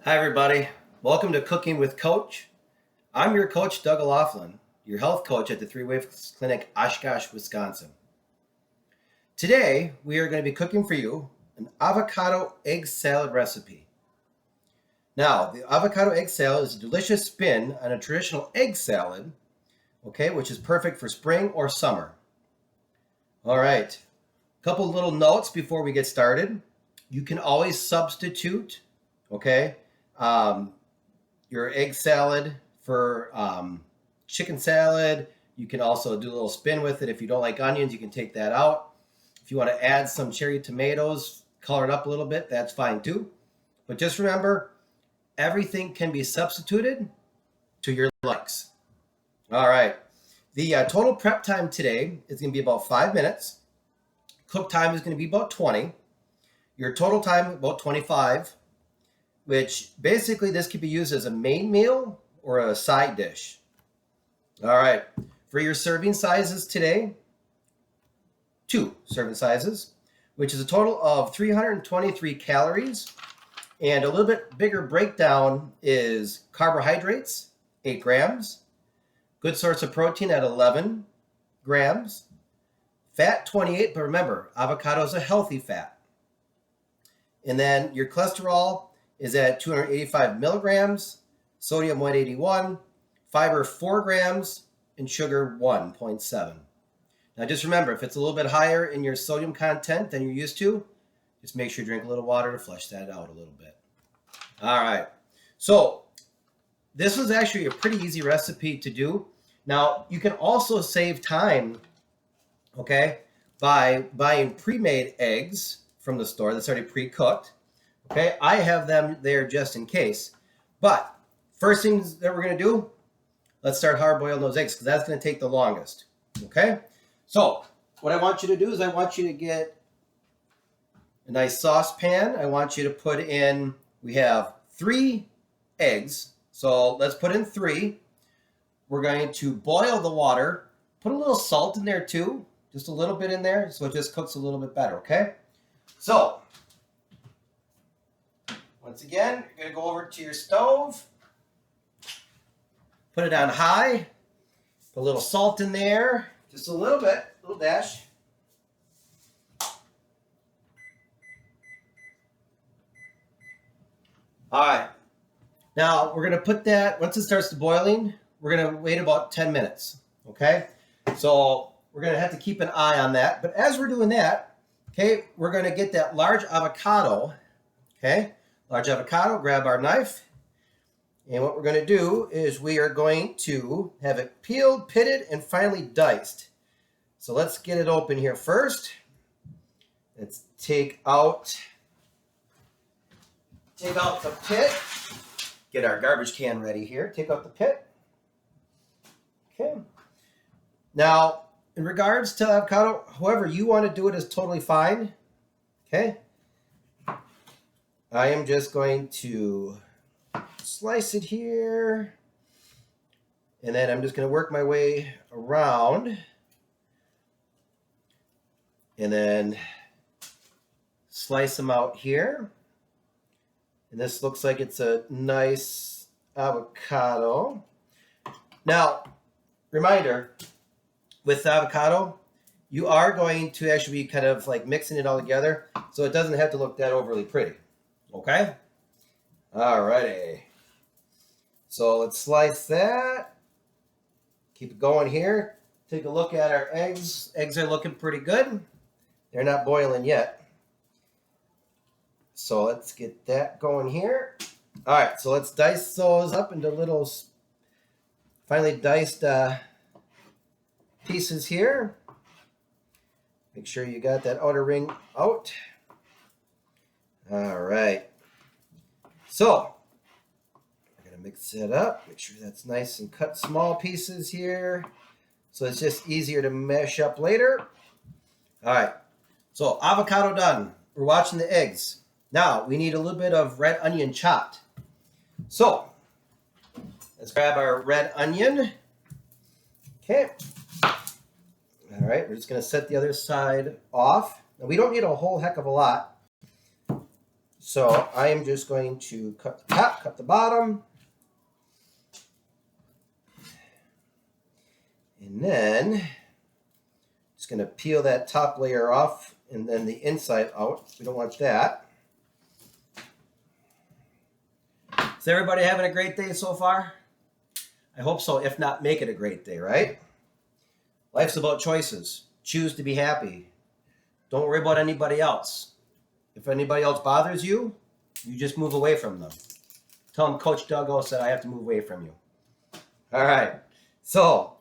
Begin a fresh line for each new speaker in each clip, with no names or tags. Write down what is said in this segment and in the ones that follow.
Hi, everybody. Welcome to Cooking with Coach. I'm your coach, Doug O'Loughlin, your health coach at the Three Waves Clinic, Oshkosh, Wisconsin. Today, we are going to be cooking for you an avocado egg salad recipe. Now, the avocado egg salad is a delicious spin on a traditional egg salad, which is perfect for spring or summer. All right, a couple little notes before we get started. You can always substitute, your egg salad for chicken salad. You can also do a little spin with it. If you don't like onions, you can take that out. If you want to add some cherry tomatoes, color it up a little bit, that's fine too. But just remember, everything can be substituted to your likes. All right. The total prep time today is going to be about 5 minutes. Cook time is going to be about 20. Your total time about 25, which basically this could be used as a main meal or a side dish. All right. For your serving sizes today, 2 serving sizes, which is a total of 323 calories. And a little bit bigger breakdown is carbohydrates, 8 grams, good source of protein at 11 grams, fat 28, but remember, avocado is a healthy fat. And then your cholesterol is at 285 milligrams, sodium 181, fiber 4 grams, and sugar 1.7. Now just remember, if it's a little bit higher in your sodium content than you're used to, just make sure you drink a little water to flush that out a little bit. All right, so this was actually a pretty easy recipe to do. Now you can also save time, by buying pre-made eggs from the store that's already pre-cooked. I have them there just in case. But first things that we're going to do, let's start hard boiling those eggs because that's going to take the longest. So what I want you to do is I want you to get a nice saucepan. I want you to put in, we have 3 eggs. So let's put in 3. We're going to boil the water. Put a little salt in there too, just a little bit in there so it just cooks a little bit better, So once again, you're going to go over to your stove, put it on high, put a little salt in there, just a little bit, a little dash. All right, now we're going to put that, once it starts to boiling, we're going to wait about 10 minutes, So we're going to have to keep an eye on that. But as we're doing that, we're going to get that large avocado, Large avocado, grab our knife. And what we're going to do is we are going to have it peeled, pitted, and finally diced. So let's get it open here first. Let's take out the pit. Get our garbage can ready here. Take out the pit. Now, in regards to avocado, however you want to do it is totally fine. I am just going to slice it here, and then I'm just going to work my way around, and then slice them out here. And this looks like it's a nice avocado. Now, reminder, with avocado, you are going to actually be kind of like mixing it all together, so it doesn't have to look that overly pretty. Alrighty. So let's slice that. Keep it going here. Take a look at our eggs. Eggs are looking pretty good. They're not boiling yet. So let's get that going here. All right, so let's dice those up into little finely diced pieces here. Make sure you got that outer ring out. All right. So we're going to mix it up. Make sure that's nice and cut small pieces here. So it's just easier to mash up later. All right. So avocado done. We're watching the eggs. Now we need a little bit of red onion chopped. So let's grab our red onion. All right, we're just going to set the other side off. Now, we don't need a whole heck of a lot. So I am just going to cut the top, cut the bottom. And then just going to peel that top layer off and then the inside out. We don't want that. Is everybody having a great day so far? I hope so. If not, make it a great day, right? Life's about choices. Choose to be happy. Don't worry about anybody else. If anybody else bothers you, you just move away from them. Tell them Coach Doug said I have to move away from you. All right. So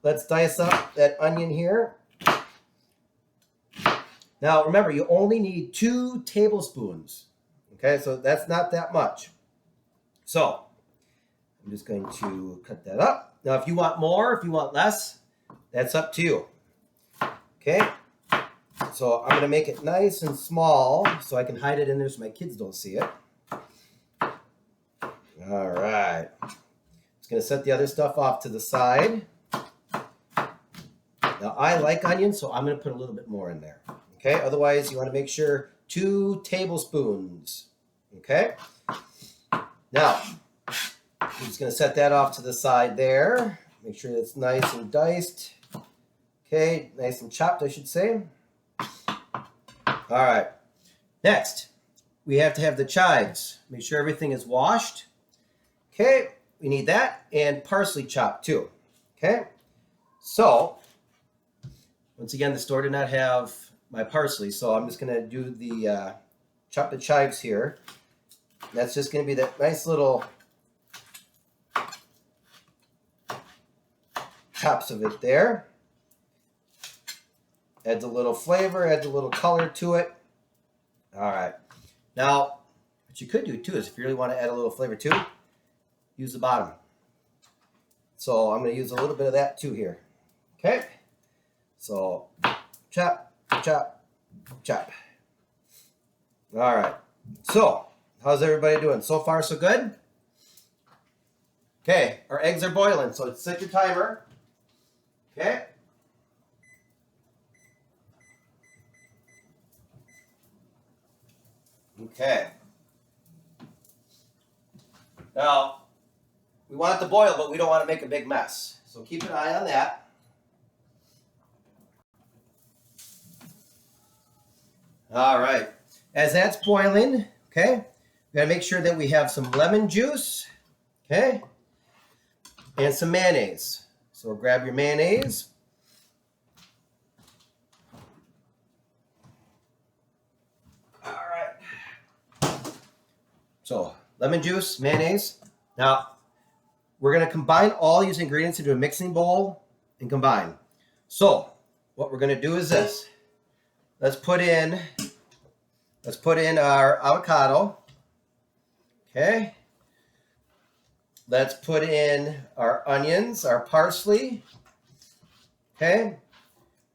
let's dice up that onion here. Now, remember, you only need 2 tablespoons. Okay, so that's not that much. So I'm just going to cut that up. Now, if you want more, if you want less, that's up to you. Okay, so I'm going to make it nice and small so I can hide it in there so my kids don't see it. All right. Just going to set the other stuff off to the side. Now, I like onions, so I'm going to put a little bit more in there. Okay, otherwise you want to make sure 2 tablespoons. Okay, now I'm just going to set that off to the side there. Make sure it's nice and diced. Okay, nice and chopped, I should say. All right, next we have to have the chives. Make sure everything is washed. Okay, we need that and parsley chopped too. Okay, so once again, the store did not have my parsley, so I'm just going to do the chop the chives here. That's just going to be that nice little chops of it there. Adds a little flavor, adds a little color to it. All right. Now, what you could do too is if you really want to add a little flavor too, use the bottom. So I'm going to use a little bit of that too here. Okay. So chop, chop, chop. All right. So how's everybody doing? So far, so good? Okay. Our eggs are boiling. So set your timer. Okay. Okay. Now, we want it to boil, but we don't want to make a big mess. So keep an eye on that. All right. As that's boiling, okay, we got to make sure that we have some lemon juice, okay, and some mayonnaise. So grab your mayonnaise. All right. So lemon juice, mayonnaise. Now, we're going to combine all these ingredients into a mixing bowl and combine. So what we're going to do is this. Let's put in our avocado. Okay. Let's put in our onions, our parsley. Okay.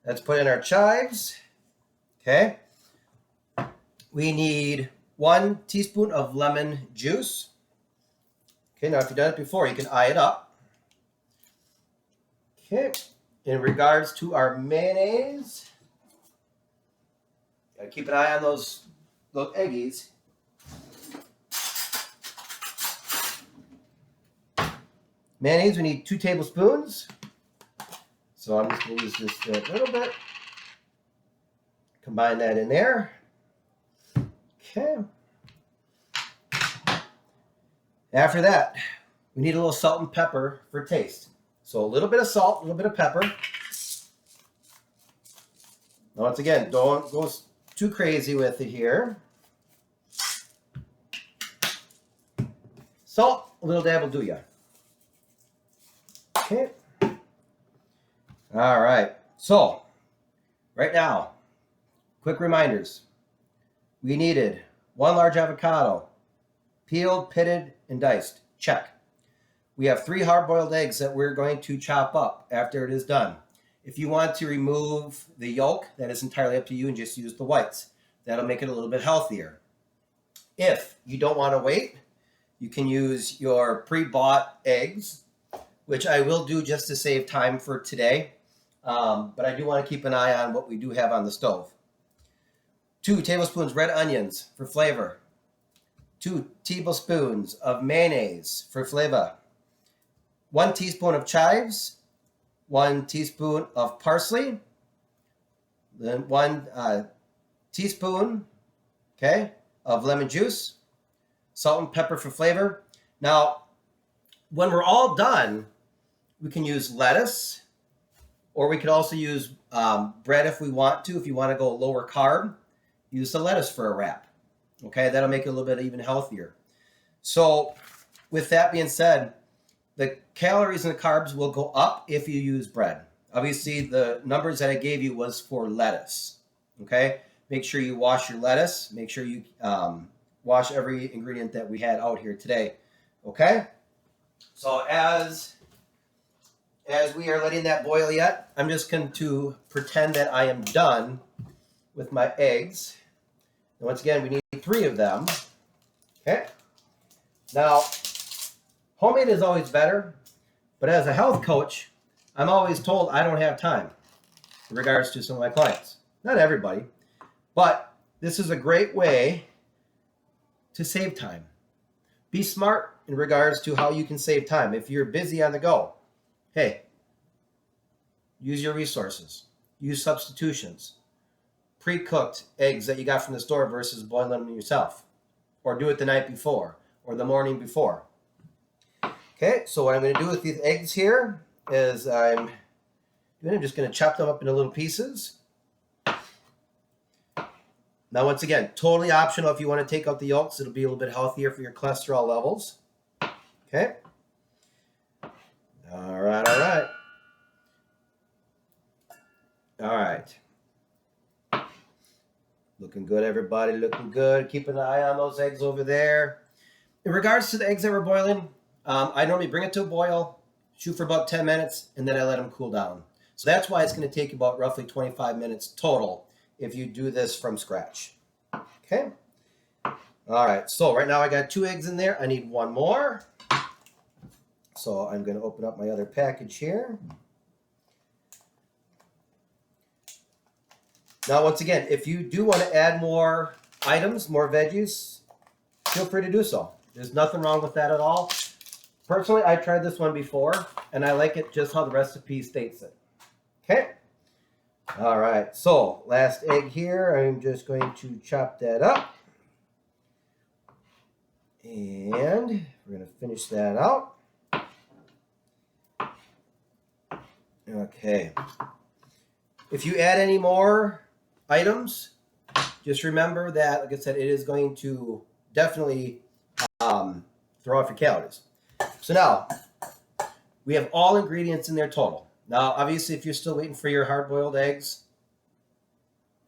Let's put in our chives. Okay. We need 1 teaspoon of lemon juice. Okay, now if you've done it before, you can eye it up. Okay. In regards to our mayonnaise, gotta keep an eye on those eggies. Mayonnaise, we need 2 tablespoons. So I'm just going to use just a little bit. Combine that in there. Okay. After that, we need a little salt and pepper for taste. So a little bit of salt, a little bit of pepper. Now, once again, don't go too crazy with it here. Salt, a little dab will do ya. Okay. All right. So, right now, quick reminders. We needed 1 large avocado, peeled, pitted, and diced. Check. We have 3 hard-boiled eggs that we're going to chop up after it is done. If you want to remove the yolk, that is entirely up to you and just use the whites. That'll make it a little bit healthier. If you don't want to wait, you can use your pre-bought eggs, which I will do just to save time for today. But I do want to keep an eye on what we do have on the stove. 2 tablespoons red onions for flavor. 2 tablespoons of mayonnaise for flavor, 1 teaspoon of chives, 1 teaspoon of parsley, then 1 teaspoon, okay, of lemon juice, salt and pepper for flavor. Now, when we're all done, we can use lettuce, or we could also use bread if we want to. If you want to go lower carb, use the lettuce for a wrap. Okay, that'll make it a little bit even healthier. So with that being said, the calories and the carbs will go up if you use bread. Obviously, the numbers that I gave you was for lettuce. Okay, make sure you wash your lettuce. Make sure you wash every ingredient that we had out here today. Okay, so as we are letting that boil yet, I'm just going to pretend that I am done with my eggs. And once again, we need 3 of them. Okay. Now, homemade is always better, but as a health coach, I'm always told I don't have time in regards to some of my clients. Not everybody, but this is a great way to save time. Be smart in regards to how you can save time. If you're busy on the go, hey, use your resources. Use substitutions. Pre-cooked eggs that you got from the store versus boiling them yourself. Or do it the night before or the morning before. Okay, so what I'm going to do with these eggs here is I'm just going to chop them up into little pieces. Now, once again, totally optional if you want to take out the yolks. It'll be a little bit healthier for your cholesterol levels. Okay. All right, all right. All right. Looking good, everybody. Looking good. Keep an eye on those eggs over there. In regards to the eggs that we're boiling, I normally bring it to a boil, shoot for about 10 minutes, and then I let them cool down. So that's why it's going to take about roughly 25 minutes total if you do this from scratch. Okay. All right. So right now I got 2 eggs in there. I need 1 more. So I'm going to open up my other package here. Now, once again, if you do want to add more items, more veggies, feel free to do so. There's nothing wrong with that at all. Personally, I tried this one before, and I like it just how the recipe states it. Okay? All right, so last egg here, I'm just going to chop that up. And we're going to finish that out. Okay. If you add any more items, just remember that, like I said, it is going to definitely throw off your calories. So now, we have all ingredients in there total. Now, obviously, if you're still waiting for your hard-boiled eggs,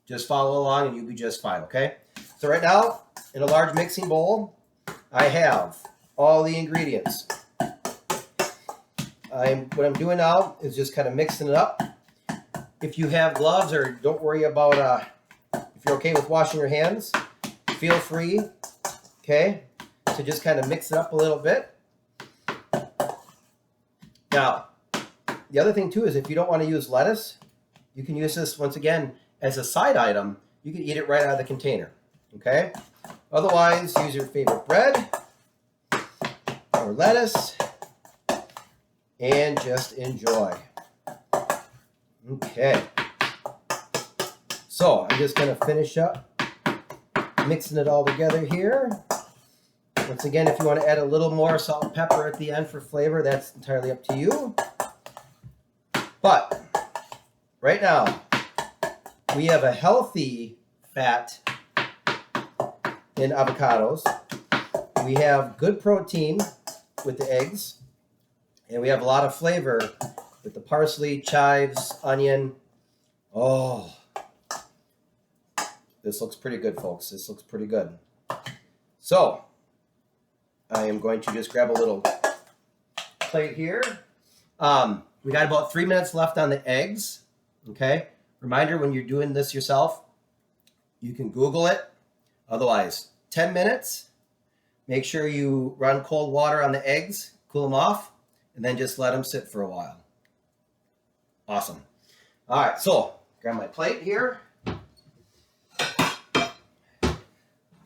just follow along and you'll be just fine, okay? So right now, in a large mixing bowl, I have all the ingredients. What I'm doing now is just kind of mixing it up. If you have gloves, or don't worry about if you're okay with washing your hands, feel free, okay, to just kind of mix it up a little bit. Now, the other thing too is if you don't want to use lettuce, you can use this once again as a side item. You can eat it right out of the container, okay? Otherwise, use your favorite bread or lettuce and just enjoy. Okay. So I'm just going to finish up mixing it all together here. Once again, if you want to add a little more salt and pepper at the end for flavor, that's entirely up to you. But right now, we have a healthy fat in avocados. We have good protein with the eggs. And we have a lot of flavor with the parsley, chives, onion. Oh, this looks pretty good, folks. This looks pretty good. So I am going to just grab a little plate here. We got about 3 minutes left on the eggs. Okay. Reminder, when you're doing this yourself, you can Google it. Otherwise, 10 minutes. Make sure you run cold water on the eggs, cool them off, and then just let them sit for a while. Awesome. All right, so grab my plate here.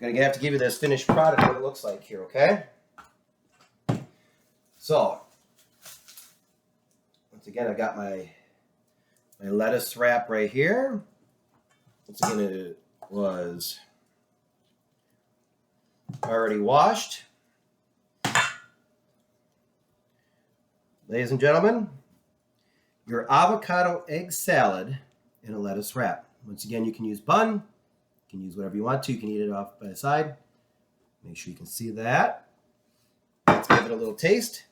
I'm gonna have to give you this finished product, what it looks like here, okay? So, once again, I got my lettuce wrap right here. Once again, it was already washed. Ladies and gentlemen, your avocado egg salad in a lettuce wrap. Once again, you can use bun. You can use whatever you want to. You can eat it off by the side. Make sure you can see that. Let's give it a little taste.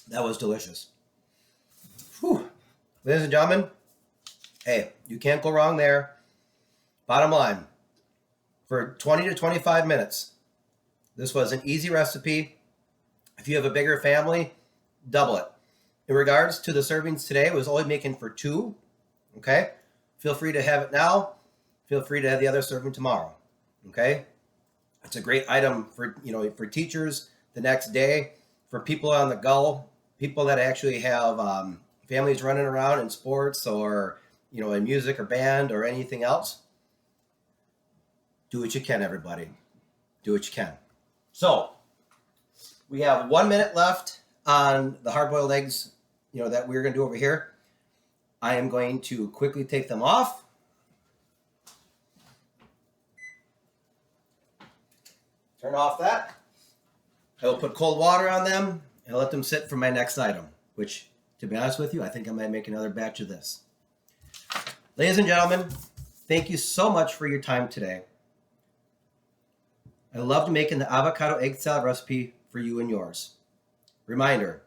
That was delicious. Whew. Ladies and gentlemen, hey, you can't go wrong there. Bottom line, for 20 to 25 minutes, this was an easy recipe. If you have a bigger family, double it. In regards to the servings today, it was only making for 2. Okay? Feel free to have it now. Feel free to have the other serving tomorrow. Okay? It's a great item for, for teachers the next day, for people on the go, people that actually have families running around in sports or, in music or band or anything else. Do what you can, everybody. Do what you can. So, we have 1 minute left on the hard-boiled eggs, that we're going to do over here. I am going to quickly take them off. Turn off that. I will put cold water on them and let them sit for my next item, which, to be honest with you, I think I might make another batch of this. Ladies and gentlemen, thank you so much for your time today. I loved making the avocado egg salad recipe for you and yours. Reminder,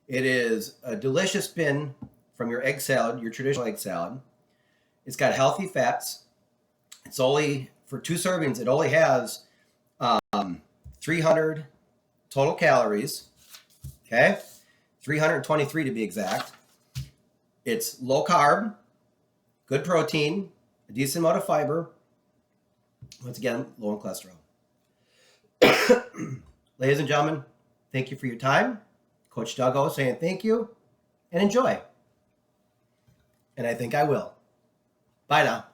it is a delicious spin from your egg salad, your traditional egg salad. It's got healthy fats. It's only, for 2 servings, it only has 300 total calories, okay? 323 to be exact. It's low carb, good protein, a decent amount of fiber. Once again, low in cholesterol. Ladies and gentlemen, thank you for your time. Coach Doug saying thank you and enjoy. And I think I will. Bye now.